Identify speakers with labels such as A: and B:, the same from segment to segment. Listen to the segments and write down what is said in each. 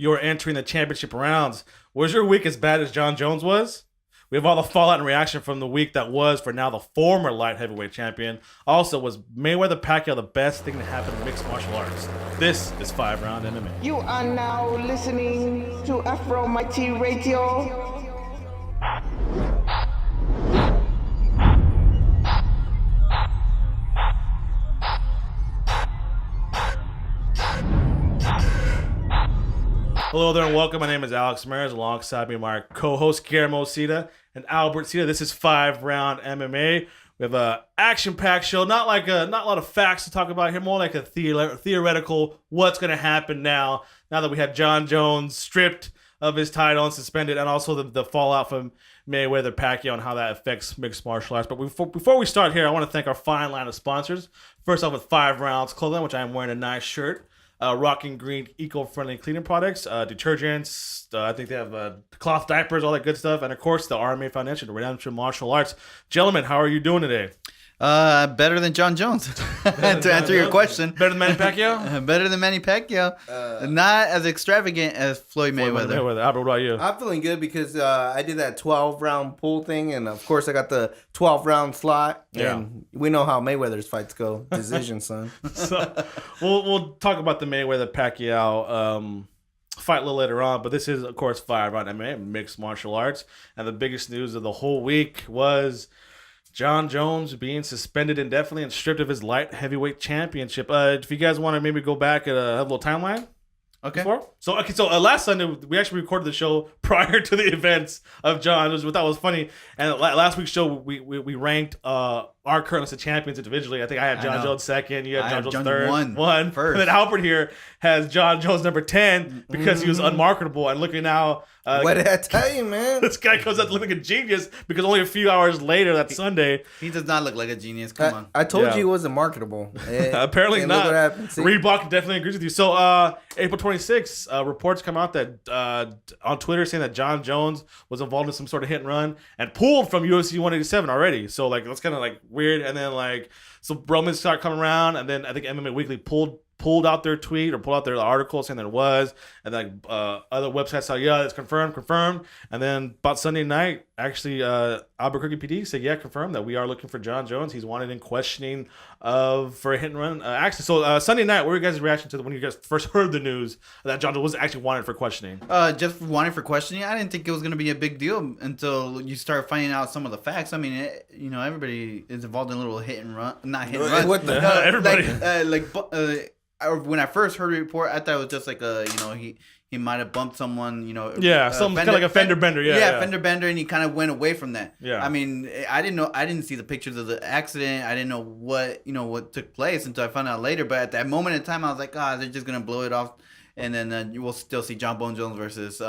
A: You're entering the championship rounds. Was your week as bad as Jon Jones was? We have all the fallout and reaction from the week that was for now the former light heavyweight champion. Also, was Mayweather Pacquiao the best thing to happen in mixed martial arts? This is 5 Round MMA.
B: You are now listening to FRMMA Radio.
A: Hello there and welcome. My name is Alex Mares. Alongside me, my co-host Guillermo Cita and Albert Cita. This is 5 Round MMA. We have a action-packed show. Not a lot of facts to talk about here. More like a theoretical. What's going to happen now that we had Jon Jones stripped of his title and suspended, and also the fallout from Mayweather Pacquiao and how that affects mixed martial arts. But before we start here, I want to thank our fine line of sponsors. First off, with 5 Rounds Clothing, which I am wearing a nice shirt. Rocking green eco-friendly cleaning products, detergents, I think they have cloth diapers, all that good stuff, and of course the RMA Foundation, the Redemption Martial Arts. Gentlemen, how are you doing today?
C: Better than Jon Jones. To answer your question.
A: Better than Manny Pacquiao?
C: Better than Manny Pacquiao. Not as extravagant as Floyd Mayweather.
A: Albert, what about you?
D: I'm feeling good because I did that 12-round pool thing, and of course I got the 12-round slot.
A: Yeah.
D: And we know how Mayweather's fights go. Decision, son.
A: So we'll talk about the Mayweather Pacquiao fight a little later on, but this is of course 5 Round MMA, mixed martial arts, and the biggest news of the whole week was Jon Jones being suspended indefinitely and stripped of his light heavyweight championship. If you guys want to maybe go back and have a little timeline.
C: Okay.
A: So last Sunday we actually recorded the show prior to the events of Jon. What I thought was funny, and last week's show we ranked our current list of champions individually. I think I had Jon Jones second, you had Jon Jones third, one first, and then Albert here has Jon Jones number 10 because he was unmarketable. And looking now,
D: what did I tell you, man?
A: This guy comes out looking like a genius because only a few hours later that Sunday,
C: he does not look like a genius. Come on,
D: I told you he wasn't marketable.
A: Apparently not.
D: Look what happened. See?
A: Reebok definitely agrees with you. So April 26th, reports come out that on Twitter saying that Jon Jones was involved in some sort of hit and run and pulled from UFC 187 already. So like that's kind of like weird. And then like so Romans start coming around, and then I think MMA Weekly pulled out their tweet or pulled out their article saying that it was, and then other websites said, yeah, it's confirmed. And then about Sunday night, actually, Albuquerque PD said, yeah, confirmed that we are looking for Jon Jones. He's wanted in questioning for a hit and run action. So Sunday night, what were your guys' reaction to when you guys first heard the news that Jon Jones was actually wanted for questioning?
C: Just wanted for questioning. I didn't think it was going to be a big deal until you start finding out some of the facts. I mean, everybody is involved in a little hit and run, not hit and run.
D: What the hell?
A: Everybody.
C: When I first heard the report, I thought it was just like he might have bumped someone,
A: some kind of like a fender bender,
C: fender bender, and he kind of went away from that.
A: Yeah,
C: I mean, I didn't see the pictures of the accident. I didn't know what took place until I found out later. But at that moment in time, I was like, they're just gonna blow it off, and then you will still see Jon Jones versus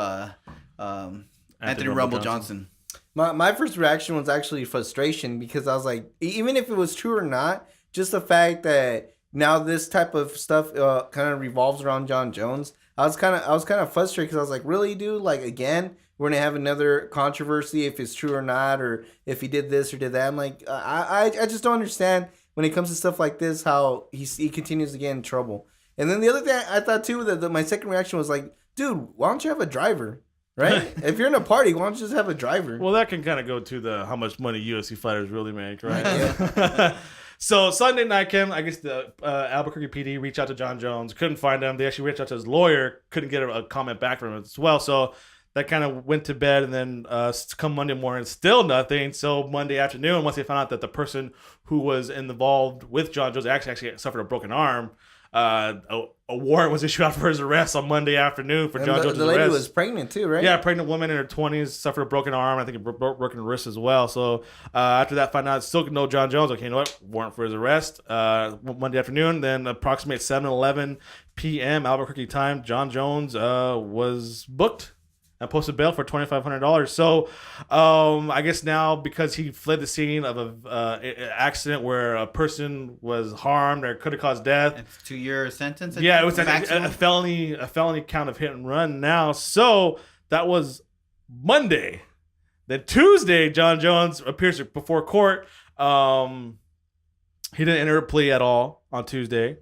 C: Anthony Rumble Johnson.
D: My first reaction was actually frustration because I was like, even if it was true or not, just the fact that now this type of stuff kind of revolves around Jon Jones. I was kind of frustrated because I was like, really, dude? Like, again, we're gonna have another controversy if it's true or not, or if he did this or did that. I'm like, I just don't understand when it comes to stuff like this how he continues to get in trouble. And then the other thing I thought too that my second reaction was like, dude, why don't you have a driver? Right? If you're in a party, why don't you just have a driver?
A: Well, that can kind of go to how much money UFC fighters really make, right? Yeah. So Sunday night came, I guess the Albuquerque PD reached out to Jon Jones, couldn't find him. They actually reached out to his lawyer, couldn't get a comment back from him as well. So that kind of went to bed, and then come Monday morning, still nothing. So Monday afternoon, once they found out that the person who was involved with Jon Jones actually suffered a broken arm, a warrant was issued out for his arrest on Monday afternoon for Jon Jones' arrest.
D: The lady was pregnant too, right?
A: Yeah, pregnant woman in her 20s, suffered a broken arm. I think a broken wrist as well. So after that, found out still no Jon Jones. Okay, you know what? Warrant for his arrest. Monday afternoon, then approximately 7:11 p.m. Albuquerque time, Jon Jones was booked and posted bail for $2,500. So I guess now because he fled the scene of an accident where a person was harmed or could have caused death.
C: It's a 2-year sentence?
A: Yeah, it was a felony count of hit and run now. So that was Monday. Then Tuesday, Jon Jones appears before court. He didn't enter a plea at all on Tuesday.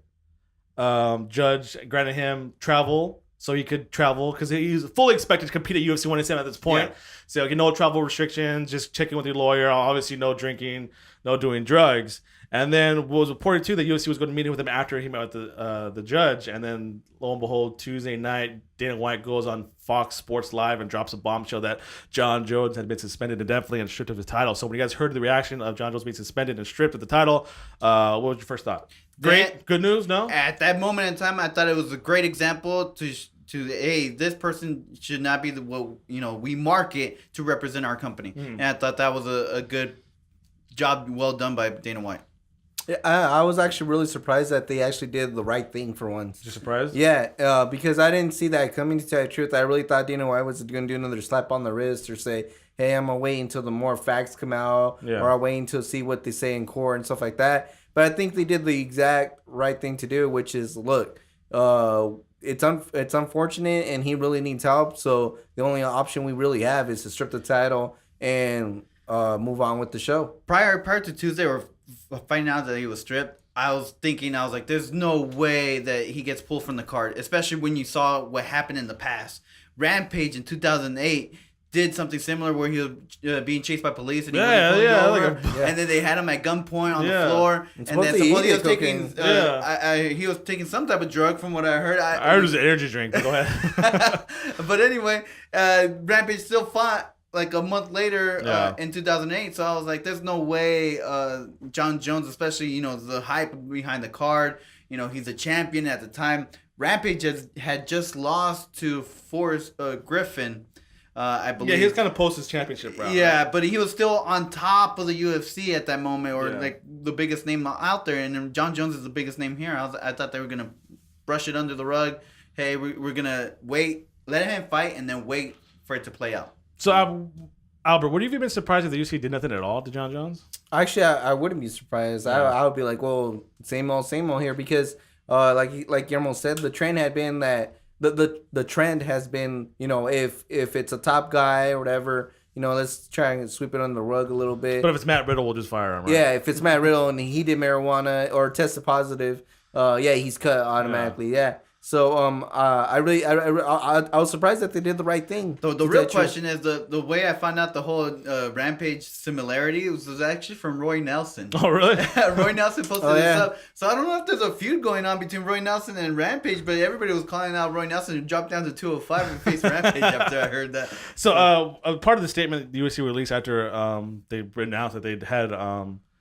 A: Judge granted him travel so he could travel because he's fully expected to compete at UFC 187 at this point.
D: Yeah.
A: So okay, no travel restrictions, just checking with your lawyer. Obviously, no drinking, no doing drugs. And then was reported too that UFC was going to meet with him after he met with the judge. And then lo and behold, Tuesday night, Dana White goes on Fox Sports Live and drops a bombshell that Jon Jones had been suspended indefinitely and stripped of his title. So when you guys heard the reaction of Jon Jones being suspended and stripped of the title, what was your first thought? Great, good news. No,
C: At that moment in time, I thought it was a great example to hey, this person should not be we market to represent our company. And I thought that was a good job, well done by Dana White.
D: I was actually really surprised that they actually did the right thing for once.
A: you surprised?
D: Yeah, because I didn't see that coming, to tell you the truth. I really thought Dana White was going to do another slap on the wrist or say, hey, I'm going to wait until the more facts come out, or I'll wait until see what they say in court and stuff like that. But I think they did the exact right thing to do, which is, look, it's unfortunate and he really needs help. So the only option we really have is to strip the title and move on with the show.
C: Prior to Tuesday, or finding out that he was stripped, I was like, there's no way that he gets pulled from the card, especially when you saw what happened in the past. Rampage in 2008 did something similar where he was being chased by police and he wasn't pulling over, and then they had him at gunpoint on the floor, and then supposedly he was taking some type of drug from what I heard.
A: I heard it was an energy drink. Go ahead.
C: But anyway, Rampage still fought like a month later in 2008. So I was like, there's no way Jon Jones, especially, the hype behind the card, he's a champion at the time. Rampage had just lost to Forrest Griffin, I believe.
A: Yeah, he was kind of post his championship round.
C: Yeah,
A: right?
C: but he was still on top of the UFC at that moment, or like the biggest name out there. And then Jon Jones is the biggest name here. I thought they were going to brush it under the rug. Hey, we're going to wait, let him fight, and then wait for it to play out.
A: So, Albert, would you have been surprised if the UFC did nothing at all to Jon Jones?
D: Actually, I wouldn't be surprised. I would be like, well, same old here, because like Guillermo said, the trend had been that the trend has been, if it's a top guy or whatever, let's try and sweep it under the rug a little bit.
A: But if it's Matt Riddle, we'll just fire him. Right?
D: Yeah, if it's Matt Riddle and he did marijuana or tested positive, he's cut automatically. Yeah. So I was surprised that they did the right thing.
C: The real question is the way I found out the whole Rampage similarity was actually from Roy Nelson.
A: Oh, really?
C: Roy Nelson posted this up. So I don't know if there's a feud going on between Roy Nelson and Rampage, but everybody was calling out Roy Nelson, who dropped down to 205 and faced Rampage after I heard that.
A: So part of the statement the UFC released after they announced that they had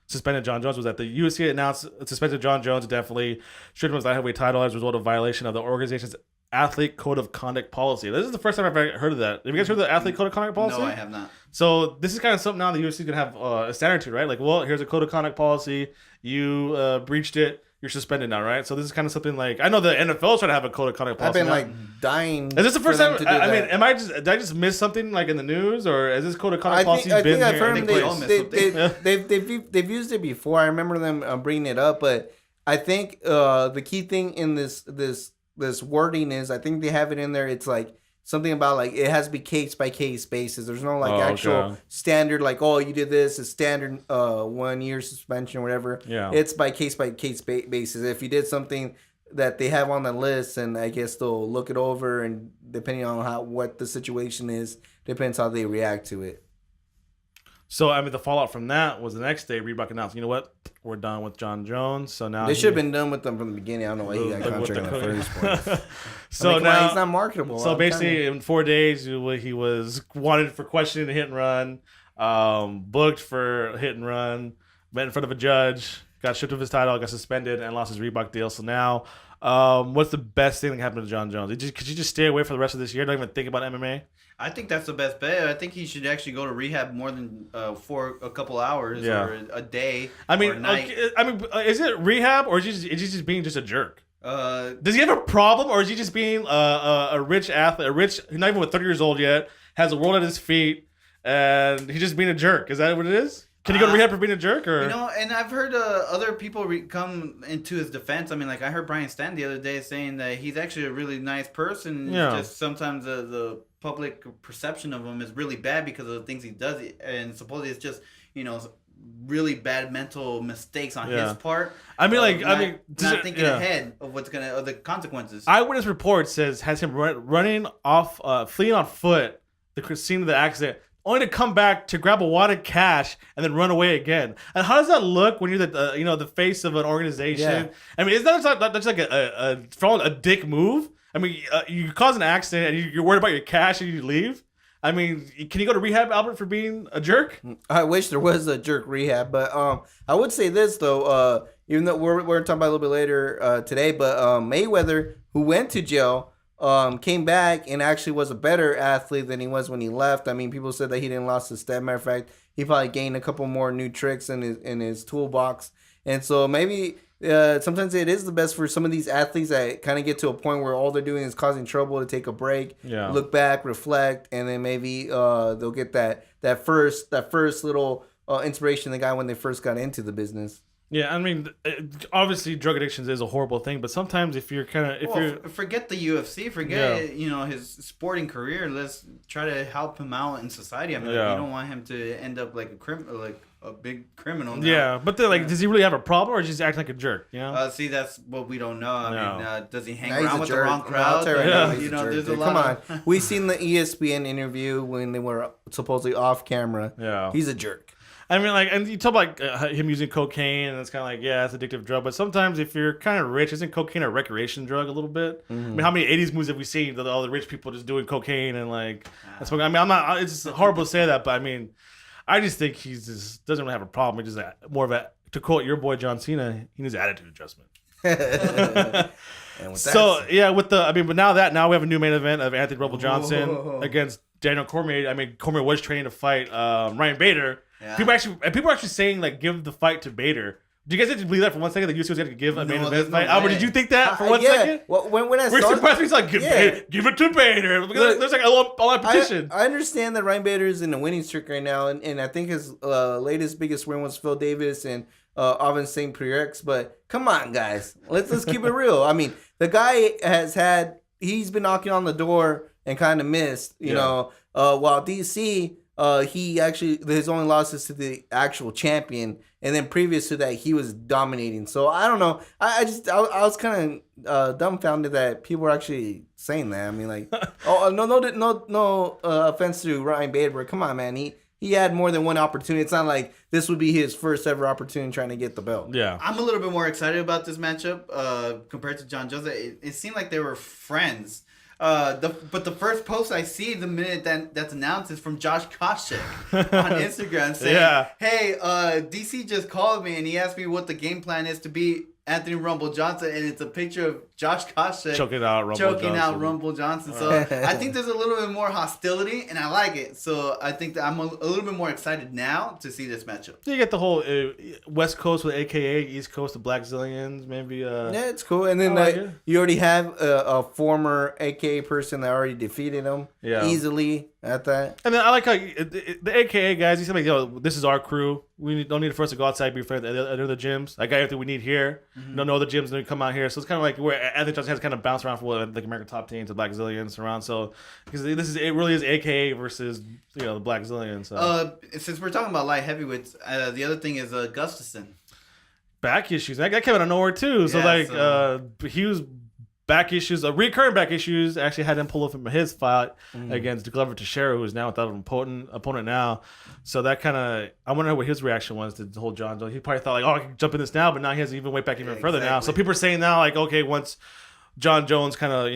A: suspended Jon Jones was that the UFC announced suspended Jon Jones indefinitely, stripped him of his light heavyweight title as a result of violation of the organization's athlete code of conduct policy. This is the first time I've ever heard of that. Have you guys heard of the athlete code of conduct policy?
C: No, I have not.
A: So this is kind of something now the UFC is going to have a standard to, right? Like, well, here's a code of conduct policy. You breached it. You're suspended now, right? So this is kind of something like, I know the NFL is trying to have a code of conduct policy.
D: I've been dying.
A: Is this the first time?
D: To do that.
A: I mean, did I just miss something like in the news, or is this code of conduct policy
D: I
A: been
D: think I've
A: here?
D: heard they've used it before. I remember them bringing it up, but I think the key thing in this wording is, I think they have it in there. It's like something about like it has to be case by case basis. There's no actual standard like, oh, you did this, it's standard 1 year suspension or whatever.
A: Yeah,
D: it's by case basis. If you did something that they have on the list, and I guess they'll look it over, and depending on what the situation is, depends how they react to it.
A: So, I mean, the fallout from that was the next day, Reebok announced, you know what, we're done with Jon Jones. So now
D: they should have been done with them from the beginning. I don't know why he got contract in the first place.
A: So now
D: he's not marketable.
A: So basically, in 4 days, he was wanted for questioning a hit and run, booked for hit and run, met in front of a judge, got stripped of his title, got suspended, and lost his Reebok deal. So now, what's the best thing that happened to Jon Jones? Could you just stay away for the rest of this year? Don't even think about MMA?
C: I think that's the best bet. I think he should actually go to rehab more than for a couple hours or a day.
A: I mean,
C: or a night.
A: Is it rehab, or is he just being just a jerk? Does he have a problem, or is he just being a rich athlete, not even 30 years old yet, has the world at his feet, and he's just being a jerk? Is that what it is? Can he go to rehab for being a jerk? Or
C: and I've heard other people come into his defense. I mean, like I heard Brian Stan the other day saying that he's actually a really nice person.
A: Yeah.
C: Just sometimes the public perception of him is really bad because of the things he does, and supposedly it's just really bad mental mistakes on his part.
A: I mean,
C: not thinking ahead of of the consequences.
A: Eyewitness report has him running off, fleeing on foot, the scene of the accident, only to come back to grab a wad of cash and then run away again. And how does that look when you're the face of an organization? Yeah. I mean, is that that's like a dick move? I mean, you cause an accident and you're worried about your cash and you leave. I mean, can you go to rehab, Albert, for being a jerk?
D: I wish there was a jerk rehab, but I would say this though. Even though we're talking about a little bit later today, but Mayweather, who went to jail, came back and actually was a better athlete than he was when he left. I mean, people said that he didn't lose his step. Matter of fact, he probably gained a couple more new tricks in his toolbox. And so maybe sometimes it is the best for some of these athletes that kind of get to a point where all they're doing is causing trouble to take a break, look back, reflect, and then maybe they'll get that first little inspiration they got when they first got into the business.
A: Yeah, I mean, obviously, drug addiction is a horrible thing, but sometimes if you're
C: forget the UFC, forget his sporting career. Let's try to help him out in society. I mean, you don't want him to end up like a big criminal. Now.
A: Yeah, but then does he really have a problem, or is he just acting like a jerk? You know?
C: See, that's what we don't know. I mean, does he hang around with the wrong crowd?
D: There's a lot. Come on, we seen the ESPN interview when they were supposedly off camera. Yeah, he's a jerk.
A: I mean, and you talk about him using cocaine, and it's kind of like, yeah, it's an addictive drug. But sometimes if you're kind of rich, isn't cocaine a recreation drug a little bit? Mm-hmm. I mean, how many 80s movies have we seen that all the rich people just doing cocaine and that's what, I mean, I'm not, it's just horrible to say that, but I mean, I just think he just doesn't really have a problem. He's just more of a, to quote your boy John Cena, he needs attitude adjustment.
D: But
A: now we have a new main event of Anthony Rumble Johnson against Daniel Cormier. I mean, Cormier was training to fight Ryan Bader. Yeah. People are actually saying give the fight to Bader. Do you guys believe that for 1 second? The UFC was going to give a main event fight. Albert, did you think that for 1 second?
D: Well, when I
A: we're surprised, he's like, give it to Bader. Look, there's a lot of petition.
D: I understand that Ryan Bader is in a winning streak right now, and I think his latest biggest win was Phil Davis and Alvin St. Pierre. But come on, guys, let's keep it real. I mean, the guy he's been knocking on the door and kind of missed. You know, while DC. He actually his only losses to the actual champion, and then previous to that he was dominating. So I don't know. I was kind of dumbfounded that people were actually saying that. I mean, no offense to Ryan Bader, but come on, man. He had more than one opportunity. It's not like this would be his first ever opportunity trying to get the belt. Yeah,
C: I'm a little bit more excited about this matchup compared to Jon Jones. It seemed like they were friends. But the first post I see the minute that's announced is from Josh Koscheck on Instagram saying, "Hey, DC just called me and he asked me what the game plan is to beat Anthony Rumble Johnson," and it's a picture of Josh Koscheck choking out Rumble Johnson. So I think there's a little bit more hostility, and I like it. So I think that I'm a little bit more excited now to see this matchup.
A: You get the whole West Coast with AKA, East Coast with Black Zillions, maybe.
D: Yeah, it's cool. And then you already have a former AKA person that already defeated him easily at that.
A: And then I like how the AKA guys, he said, this is our crew. We don't need for us to go outside, be friends at other gyms. I got everything we need here. Mm-hmm. No other gyms that come out here. So it's kind of like where Anthony Johnson has kind of bounced around for American Top Team to Black Zillions around. So because it really is AKA versus the Black Zillions. So.
C: Since we're talking about light heavyweights, the other thing is Gustafsson.
A: Back issues. That came out of nowhere too. So he was. Back issues, recurring back issues, actually had him pull up from his fight against Glover Teixeira, who is now without an opponent now. So that kind of, I wonder what his reaction was to the whole Jon Jones. He probably thought I can jump in this now, but now he has to even wait back even further now. So people are saying now, okay, once Jon Jones kind of,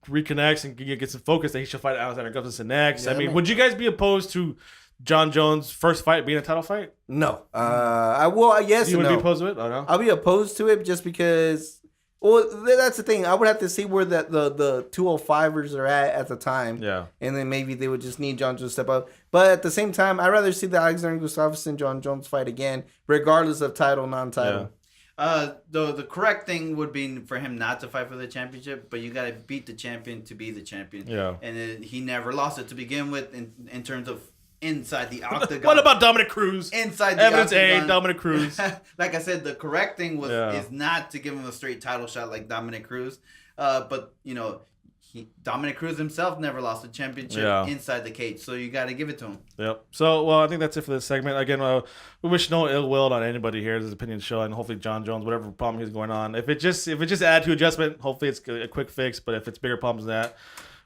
A: reconnects and gets some focus, that he should fight Alexander Gustafsson next. Yeah, would you guys be opposed to Jon Jones' first fight being a title fight?
D: No. I will, yes.
A: You would be opposed to it? Oh, no?
D: I'll be opposed to it just because. Well, that's the thing. I would have to see where the 205ers are at the time. Yeah. And then maybe they would just need Jon Jones to step up. But at the same time, I'd rather see the Alexander Gustafsson Jon Jones fight again, regardless of title, non-title.
C: Yeah. The correct thing would be for him not to fight for the championship, but you got to beat the champion to be the champion. Yeah. And he never lost it to begin with in terms of inside the octagon.
A: What about Dominic Cruz?
C: Inside the
A: Evidence
C: octagon.
A: A, Dominic Cruz.
C: Like I said, the correct thing is not to give him a straight title shot like Dominic Cruz. But Dominic Cruz himself never lost a championship inside the cage, so you got to give it to him.
A: Yep. So, well, I think that's it for this segment. Again, we wish no ill will on anybody here. This is opinion show, and hopefully Jon Jones, whatever problem he's going on, if it just add to adjustment, hopefully it's a quick fix. But if it's bigger problems than that,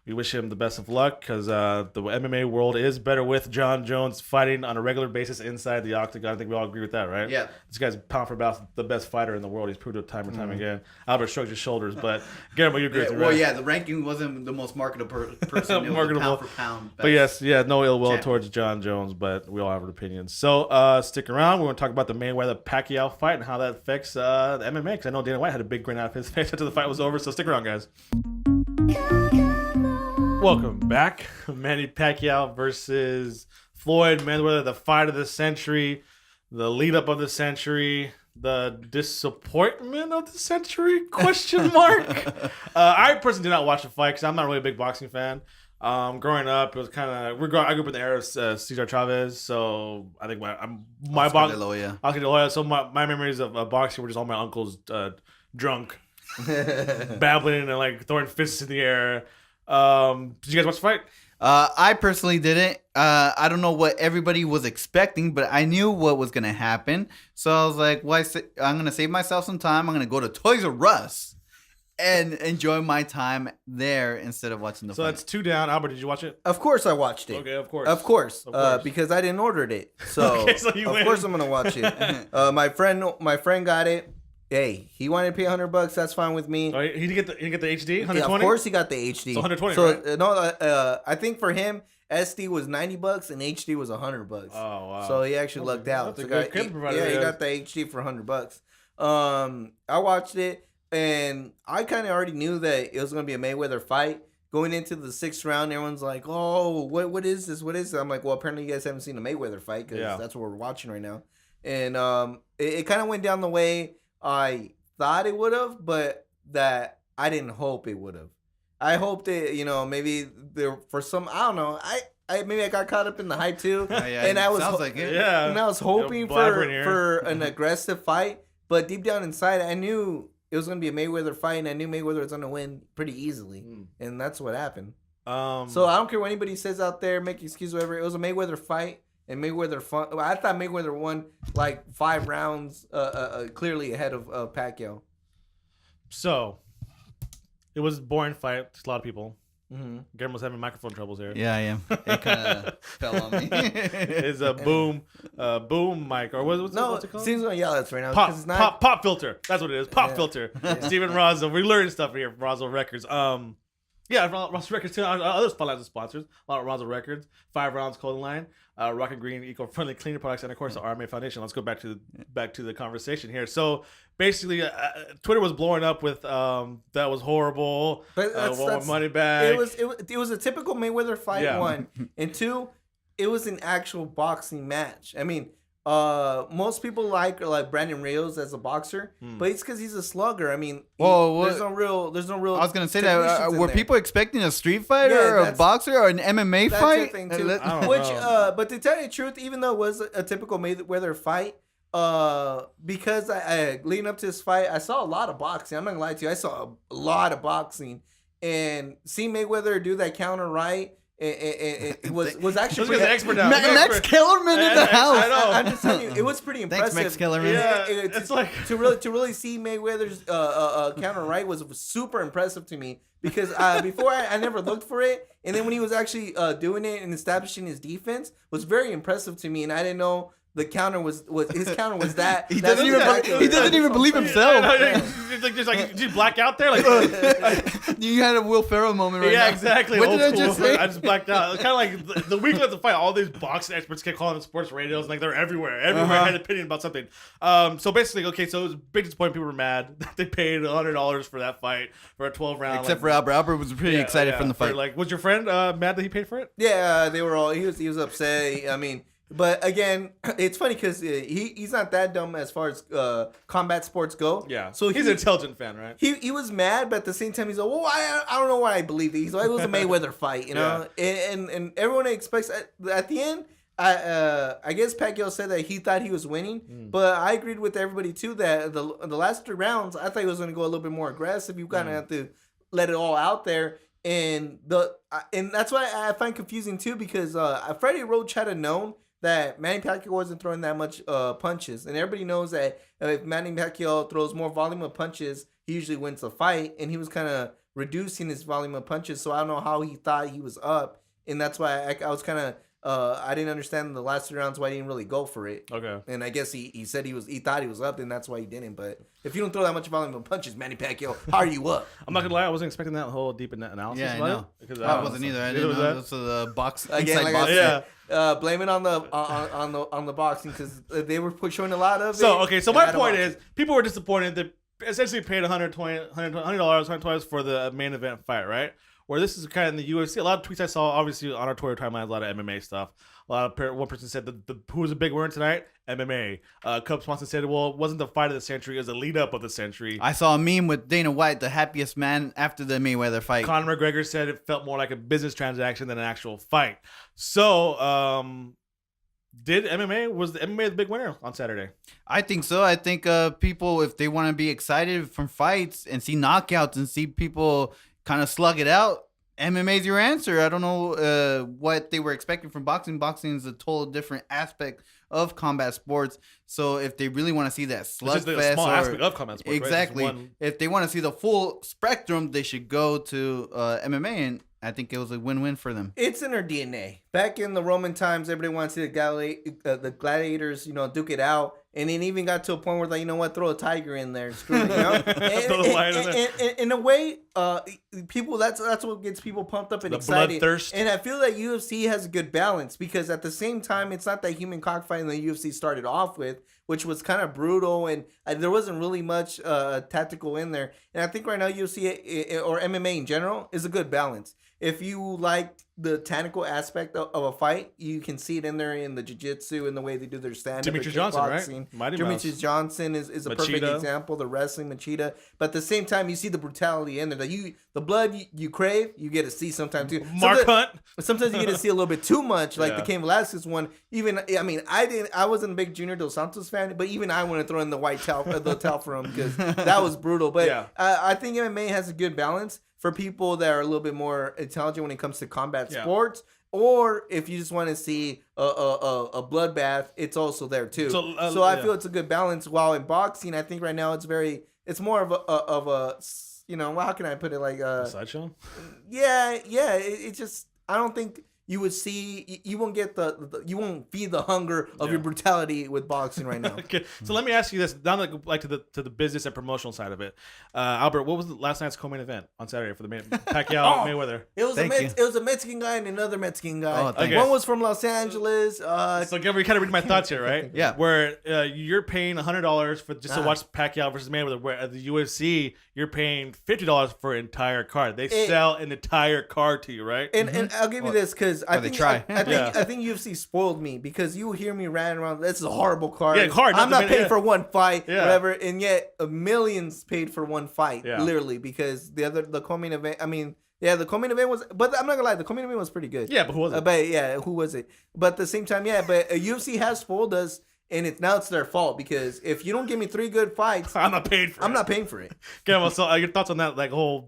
A: we wish him the best of luck because the MMA world is better with Jon Jones fighting on a regular basis inside the octagon. I think we all agree with that, right?
C: Yeah.
A: This guy's pound for pound the best fighter in the world. He's proved it time and time again. Albert shrugs his shoulders, but Guillermo, you agree with me, right?
C: Well, yeah, the ranking wasn't the most marketable person. It was the pound for pound.
A: But yes, no ill will towards Jon Jones, but we all have our opinions. So stick around. We're going to talk about the Mayweather Pacquiao fight and how that affects the MMA because I know Dana White had a big grin out of his face after the fight was over. So stick around, guys. Welcome back. Manny Pacquiao versus Floyd Mayweather, the fight of the century, the lead up of the century, the disappointment of the century? Question mark. I personally did not watch the fight because I'm not really a big boxing fan. Growing up, it was kind of I grew up in the era of Cesar Chavez, so I think my
C: Oscar De La Hoya.
A: So my memories of boxing were just all my uncles drunk, babbling and like throwing fists in the air. Did you guys watch the fight?
C: I personally didn't. I don't know what everybody was expecting, but I knew what was going to happen. So I was like, I'm going to save myself some time. I'm going to go to Toys R Us and enjoy my time there instead of watching the fight.
A: So that's 2 down. Albert, did you watch it?
D: Of course I watched it.
A: Okay, of course.
D: Of course. Because I didn't order it. So,
A: okay, so you
D: of
A: win.
D: course I'm going to watch it. My friend got it. Hey, he wanted to pay $100. That's fine with me.
A: Oh, he didn't get the HD. 120.
D: Yeah, of course he got the HD.
A: So 120.
D: So
A: right?
D: no, I think for him SD was $90 and HD was $100.
A: Oh wow.
D: So he actually lucked out.
A: That's a
D: So
A: good cable provider.
D: he got the HD for $100. I watched it and I kind of already knew that it was gonna be a Mayweather fight. Going into the 6th round, everyone's like, "Oh, what is this? What is this?" I'm like, "Well, apparently you guys haven't seen a Mayweather fight because that's what we're watching right now." And it kind of went down the way I thought it would have, but that I didn't hope it would have. I hoped it, maybe there for some, I don't know. I maybe I got caught up in the hype too, and I was
C: sounds like it.
A: Yeah.
D: and I was hoping for an aggressive fight, but deep down inside, I knew it was gonna be a Mayweather fight, and I knew Mayweather was gonna win pretty easily, and that's what happened. So I don't care what anybody says out there, make excuse whatever. It was a Mayweather fight. And Mayweather I thought Mayweather won like 5 rounds, clearly ahead of Pacquiao.
A: So it was a boring fight to a lot of people.
D: Mm-hmm.
A: Guillermo's having microphone troubles here.
C: Yeah, I am. It kind of fell on me.
A: It's a boom mic or what's it called?
D: Seems like that's right now.
A: Pop filter. That's what it is. Pop filter. Yeah. Steven Rozzo. We learned stuff here from Rozzo Records. Yeah, Rozzo Records too. Other sponsors. A lot of Rozzo Records. 5 Rounds Clothing Line. Rock and Green eco-friendly cleaner products, and of course the RMA Foundation. Let's go back to the conversation here. So basically, Twitter was blowing up with that was horrible.
D: But that's
A: money back.
D: It was a typical Mayweather fight. 1 and 2. It was an actual boxing match. I mean, most people like Brandon Rios as a boxer, but it's because he's a slugger. I mean, there's no real. I
C: was gonna say that. Were people expecting a street fight or a boxer or an MMA
D: that's
C: fight?
D: The thing too. But to tell you the truth, even though it was a typical Mayweather fight, because I leading up to this fight, I saw a lot of boxing. I'm not gonna lie to you, I saw a lot of boxing, and seeing Mayweather do that counter right. It was actually
A: an expert now.
C: Max Kellerman in the house.
A: I know.
D: I'm just telling you, it was pretty impressive.
C: Thanks, Max Kellerman.
A: Yeah, it's like
D: to really see Mayweather's counter right was super impressive to me because before I never looked for it, and then when he was actually doing it and establishing his defense was very impressive to me, and I didn't know. The counter was his counter was that
C: he doesn't even believe himself.
A: Did you black out there? Like
C: you had a Will Ferrell moment right now.
A: Yeah, exactly.
C: What did I just say?
A: I just blacked out. It's kind of like the week of the fight. All these boxing experts kept calling them sports radios. Like they're everywhere. Had an opinion about something. So basically, okay. So it was a big disappointment. People were mad. They paid $100 for that fight for a 12 round.
C: Except for Albert. Albert was pretty excited from the fight.
A: Was your friend mad that he paid for it?
D: Yeah, they were all. He was upset. I mean. But again, it's funny because he's not that dumb as far as combat sports go.
A: Yeah. So he's an intelligent fan, right?
D: He was mad, but at the same time, he's like, well, I don't know why I believe it. He's like, it was a Mayweather fight, you know? Yeah. And everyone expects, at the end, I guess Pacquiao said that he thought he was winning, but I agreed with everybody, too, that the last 3 rounds, I thought he was going to go a little bit more aggressive. You kind of have to let it all out there. and that's why I find confusing too, because Freddie Roach had known that Manny Pacquiao wasn't throwing that much punches, and everybody knows that if Manny Pacquiao throws more volume of punches, he usually wins the fight, and he was kind of reducing his volume of punches. So I don't know how he thought he was up, and that's why I was kind of I didn't understand the last 3 rounds why he didn't really go for it.
A: Okay.
D: And I guess he said he thought he was up, and that's why he didn't. But if you don't throw that much volume of punches, Manny Pacquiao, how are you up?
A: I'm not gonna lie, I wasn't expecting that whole deep analysis.
C: Yeah, I
A: about
C: know.
A: it, because
C: I wasn't either. I didn't know this was a box.
D: Again,
C: Inside
D: like
C: box.
D: I said, blame it on the boxing, because they were showing a lot of it.
A: So okay, so my point is, people were disappointed that essentially paid $120 for the main event fight, right? Where this is kind of in the UFC. A lot of tweets I saw, obviously on our Twitter timeline, a lot of MMA stuff. One person said that who was a big winner tonight? MMA. Cub Swanson said, well, it wasn't the fight of the century, it was the lead up of the century.
C: I saw a meme with Dana White, the happiest man after the Mayweather fight.
A: Conor McGregor said it felt more like a business transaction than an actual fight. So, was the MMA the big winner on Saturday?
C: I think so. I think people, if they want to be excited from fights and see knockouts and see people kind of slug it out, MMA is your answer. I don't know what they were expecting from boxing. Boxing is a total different aspect of combat sports. So if they really want to see that slugfest,
A: it's just a small aspect of combat sports,
C: exactly.
A: Right?
C: If they want to see the full spectrum, they should go to MMA, and I think it was a win-win for them.
D: It's in their DNA. Back in the Roman times, everybody wanted to see the gladiators, duke it out. And it even got to a point where, like, you know what, throw a tiger in there. Screw it, and in a way, people, that's what gets people pumped up and excited.
A: Bloodthirst.
D: And I feel that UFC has a good balance, because at the same time, it's not that human cockfighting the UFC started off with, which was kind of brutal, and there wasn't really much tactical in there. And I think right now UFC or MMA in general is a good balance. If you like the technical aspect of a fight, you can see it in there in the jiu-jitsu and the way they do their stand-up.
A: Demetrius Johnson, right?
D: Demetrius Johnson is a perfect example. The wrestling, Machida. But at the same time, you see the brutality in there. The blood you crave, you get to see sometimes too.
A: Mark Hunt.
D: Sometimes you get to see a little bit too much, like the Cain Velasquez one. Even, I mean, I wasn't a big Junior Dos Santos fan, but even I want to throw in the white towel for him, because that was brutal. But I think MMA has a good balance for people that are a little bit more intelligent when it comes to combat sports, or if you just want to see a bloodbath, it's also there too. So I feel it's a good balance. While in boxing, I think right now it's more of a how can I put it, like a
A: sideshow?
D: It just, I don't think you would see, you won't get you won't feed the hunger of your brutality with boxing right now.
A: Okay, so let me ask you this, down to the business and promotional side of it. Albert, what was last night's co-main event on Saturday for the Pacquiao Mayweather?
D: It was a Mexican guy and another Mexican guy.
A: Okay.
D: One was from Los Angeles.
A: So again, we kind of read my thoughts here, right?
C: Yeah.
A: Where you're paying $100 for just to watch Pacquiao versus Mayweather, where at the UFC you're paying $50 for an entire card. They sell an entire card to you, right?
D: And I'll give you this, because I think UFC spoiled me, because you hear me ranting around, this is a horrible card.
A: Yeah, hard.
D: I'm not paying for one fight, whatever, and yet millions paid for one fight, literally, because the co-main event, the co-main event was, but I'm not gonna lie, the co-main event was pretty good.
A: Yeah, but who was it?
D: Who was it? But at the same time, but UFC has spoiled us, and it's their fault, because if you don't give me 3 good fights,
A: I'm not paying for it. Okay, well, so your thoughts on that, like, whole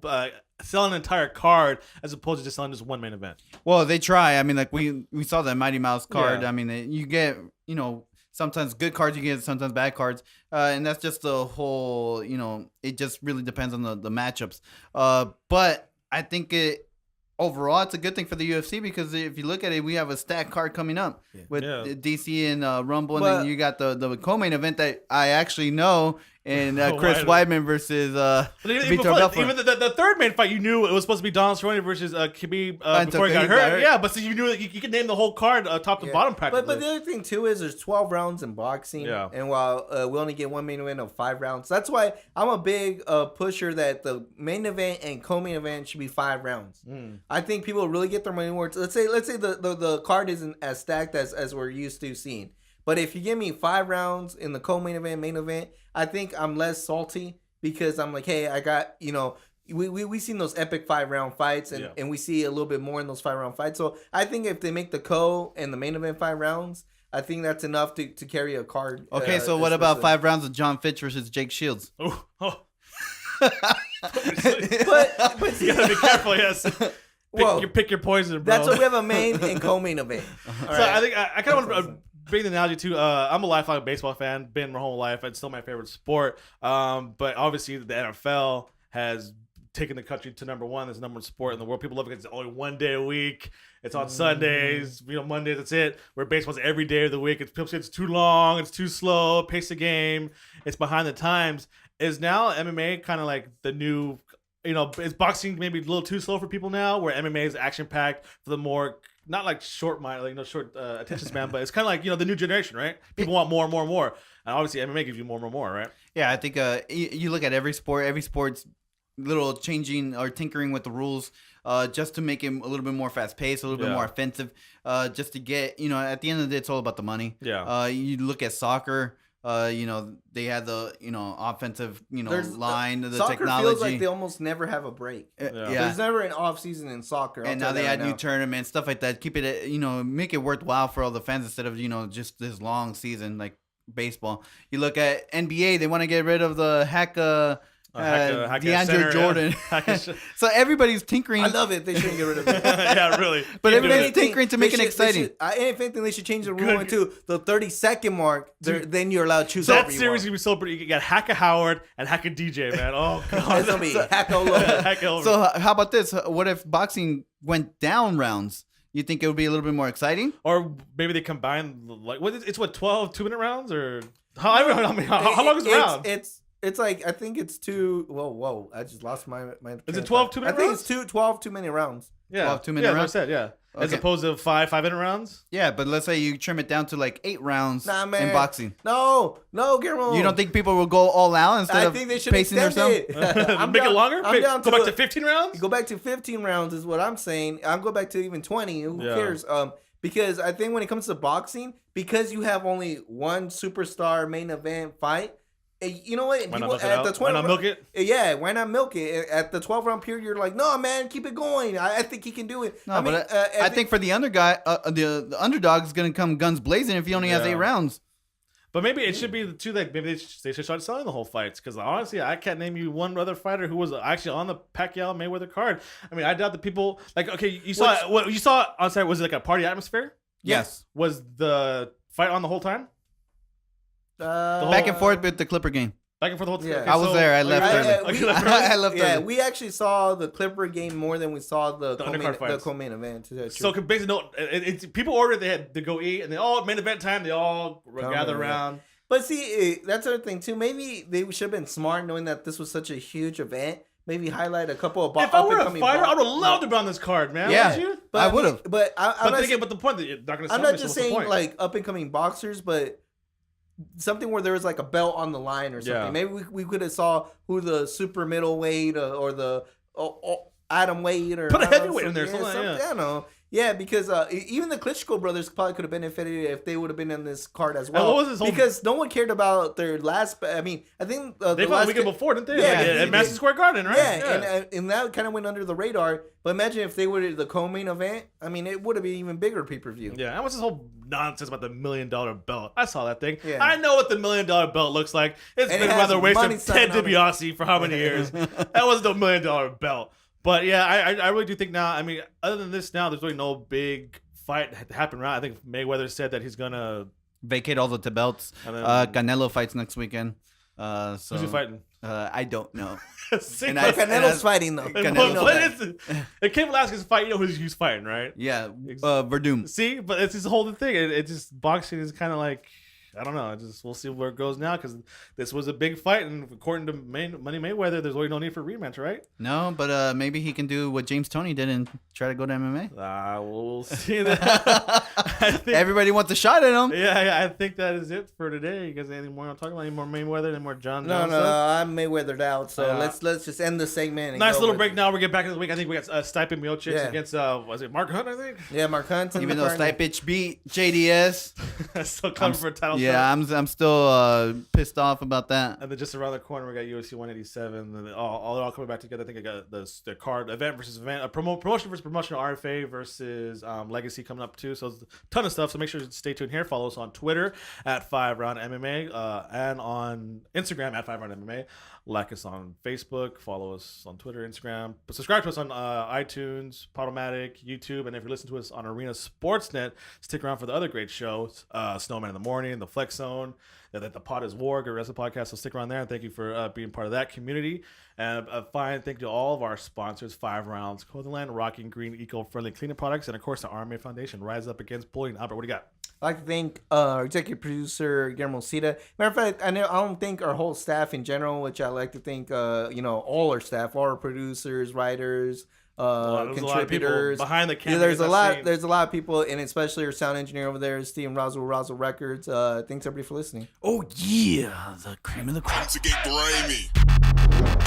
A: selling an entire card as opposed to just selling just one main event?
C: Well, they try. I mean, like we saw that Mighty Mouse card. I mean, you get, sometimes good cards, you get sometimes bad cards, and that's just the whole, it just really depends on the matchups. But I think overall, it's a good thing for the UFC, because if you look at it, we have a stacked card coming up with DC and Rumble, and then you got the co-main event that I actually know, and Chris Weidman versus Vitor Belfort.
A: Even the third main fight, you knew it was supposed to be Donald Cerrone versus Khabib before he got hurt. Yeah, but so you knew that you could name the whole card top to bottom practically.
D: But the other thing too is there's 12 rounds in boxing, and while we only get one main event of 5 rounds, that's why I'm a big pusher that the main event and co-main event should be 5 rounds. I think people really get their money worth. Let's say the card isn't as stacked as we're used to seeing. But if you give me 5 rounds in the co-main event, main event, I think I'm less salty, because I'm like, hey, I got, we seen those epic 5-round fights, and we see a little bit more in those 5-round fights. So I think if they make the co and the main event 5 rounds, I think that's enough to carry a card.
C: Okay, so what about 5 rounds of John Fitch versus Jake Shields?
A: Oh.
D: But
A: You gotta be careful. Yes.
D: Well,
A: Pick your poison, bro.
D: that's why we have a main and co-main event. All
A: So
D: right.
A: I think I kind of want to bring the analogy to. I'm a lifelong baseball fan. Been my whole life. It's still my favorite sport. But obviously the NFL has taken the country to number one. It's the number one sport in the world. People love it because it's only one day a week. It's on Sundays. Mondays. That's it. Where baseball's every day of the week. People say it's too long. It's too slow. Pace the game. It's behind the times. Is now MMA kind of like the new? Is boxing maybe a little too slow for people now? Where MMA is action packed for the more not like short mind, short attention span, but it's kind of like the new generation, right? People want more and more and more, and obviously MMA gives you more and more, right?
C: Yeah, I think you look at every sport's little changing or tinkering with the rules just to make it a little bit more fast paced, a little bit more offensive, just to get at the end of the day, it's all about the money.
A: Yeah.
C: You look at soccer. They had the offensive line, the
D: soccer
C: technology.
D: feels like they almost never have a break.
C: Yeah.
D: There's never an off season in soccer.
C: And now they add new tournaments, stuff like that. Keep it, make it worthwhile for all the fans instead of just this long season like baseball. You look at NBA, they want to get rid of the DeAndre Jordan. So everybody's tinkering.
D: I love it. They shouldn't get rid of it.
A: Yeah, really.
C: But
A: Keep
C: everybody's
A: doing it.
C: tinkering to make it exciting.
D: If anything, they should change the rule into the 30-second mark. Then you're allowed to choose.
A: That series is gonna be so pretty. You got Hacka Howard and Hacka DJ, man. Oh god,
D: It's gonna be hack all over.
A: Hack over.
C: So how about this? What if boxing went down rounds? You think it would be a little bit more exciting?
A: Or maybe they combine it's 12 2-minute rounds or how long is the round?
D: It's like I think it's two. Whoa! I just lost my.
A: Is it 12 2-minute
D: I think
A: rounds?
D: it's 12 2-minute rounds.
A: Yeah,
C: 12 2-minute
A: yeah,
C: rounds?
A: that's what I said, yeah. As
C: Okay.
A: opposed to 5-minute rounds.
C: Yeah, but let's say you trim it down to like 8 rounds
D: Nah, man.
C: in boxing.
D: No, Guillermo.
C: You don't think people will go all out instead
D: I
C: of
D: think they should
C: pacing
D: extend
C: themselves?
D: it.
A: Make it longer.
D: I'm down
A: Go
D: to
A: back to 15 rounds.
D: Go back to 15 rounds is what I'm saying. I'll go back to even 20. Who
A: Yeah.
D: cares? Because I think when it comes to boxing, because you have only one superstar main event fight. You know what?
A: Why not
D: People
A: milk it
D: at
A: out?
D: the 20
A: Why not milk it?
D: Yeah, why not milk it? At the 12-round period, you're like, no, man, keep it going. I think he can do it.
C: No, I think for the the underdog is going to come guns blazing if he only has
A: Yeah.
C: 8 rounds.
A: But maybe it should be the two that maybe they should start selling the whole fights because honestly, I can't name you one other fighter who was actually on the Pacquiao Mayweather card. I mean, I doubt that people you saw what you saw on site. Was it like a party atmosphere?
C: Yes.
A: Was the fight on the whole time?
C: Back and forth with the Clipper game.
A: Back and forth the whole time.
D: Yeah.
A: Okay,
C: I was there. I left early.
A: You left early?
C: I left
D: Yeah,
C: early.
D: we actually saw the Clipper game more than we saw the
A: undercard fights.
D: co-main event. That's
A: So
D: true.
A: basically, no. It's people ordered they had to go eat, and they all main event time. They all gather around.
D: But see, that's the other thing too. Maybe they should have been smart knowing that this was such a huge event. Maybe highlight a couple of
A: If I were a fighter, I would have loved to be on this card, man.
C: Yeah.
A: Would you?
C: I would have.
D: But I'm not,
A: But the point that you're not going to.
D: I'm not just saying like up and coming boxers, but something where there was like a belt on the line or something.
A: Yeah.
D: Maybe we could have saw who the super middleweight or the Adam Wade or
A: Put a
D: I don't know,
A: heavyweight in there,
D: something.
A: something, yeah.
D: I don't know. Yeah, because even the Klitschko brothers probably could have benefited if they would have been in this card as well.
A: what was this whole-
D: Because no one cared about their last. I mean, I think
A: They
D: the
A: fought
D: last
A: the weekend before, didn't they?
D: Yeah,
A: Like,
D: they
A: at Madison
D: did.
A: Square Garden, right?
D: Yeah, and that kind of went under the radar. But imagine if they were the co-main event. I mean, it would have been even bigger pay-per-view.
A: Yeah, and what's this whole nonsense about the $1 million belt? I saw that thing.
D: Yeah.
A: I know what the $1 million belt looks like. It's
D: And
A: been
D: it
A: by
D: has
A: the waist
D: money
A: of
D: sign
A: Ted
D: on it.
A: DiBiase for how many years? That was the $1 million belt. But yeah, I really do think now. I mean, other than this, now there's really no big fight happen. Right? I think Mayweather said that he's gonna
C: Vacate all the belts.
A: And then-
C: Canelo fights next weekend. So
A: who's he fighting?
C: I don't know.
A: See,
C: And
A: but-
D: Canelo's fighting though.
A: and
C: Canelo
A: what
C: fight.
A: is it? If Cain Velasquez fight, you know who's fighting, right?
C: Yeah, Verdum.
A: See, but it's this whole thing. It just boxing is kind of like I don't know. We'll see where it goes now because this was a big fight, and according to Money Mayweather, there's really no need for rematch, right?
C: No, but maybe he can do what James Toney did and try to go to MMA.
A: We'll see that. I think,
C: Everybody wants a shot at him.
A: yeah, I think that is it for today. You guys have anything more to talk about? Any more Mayweather? Any more Jon
D: No,
A: Jones?
D: no,
A: stuff?
D: I'm Mayweathered out. So let's just end the segment. And
A: Nice
D: go
A: little
D: with-
A: break now. We get back in the week. I think we got Stipe Miocic
D: Yeah.
A: against was it Mark Hunt? I think.
D: Yeah, Mark Hunt.
C: Even though Stipe beat JDS,
A: Still coming for a title
C: Yeah, I'm still pissed off about that.
A: And then just around the corner, we got UFC 187. And all coming back together. I think I got the card event versus event, promotion versus promotion, RFA versus Legacy coming up too. So there's a ton of stuff. So make sure to stay tuned here. Follow us on Twitter at FiveRoundMMA and on Instagram at FiveRoundMMA. Like us on Facebook. Follow us on Twitter, Instagram. But subscribe to us on iTunes, Podomatic, YouTube, and if you're listening to us on Arena Sportsnet, stick around for the other great shows: Snowman in the Morning, The Flex Zone, the Pod is War, good rest of the podcast. So stick around there, and thank you for being part of that community. And a fine thank you to all of our sponsors: 5 Rounds, Clothing Line, Rocking Green, eco-friendly cleaning products, and of course the RMA Foundation. Rise up against bullying. Albert, what do you got?
D: I'd like to thank our executive producer, Guillermo Cita. Matter of fact, I don't think our whole staff in general, which I like to thank, all our staff, all our producers, writers, contributors.
A: Behind the camera.
D: Yeah, there's a lot of people, and especially our sound engineer over there, Steven Roswell Records. Thanks everybody for listening.
C: Oh, yeah. The cream of the crop.
E: To get grimy.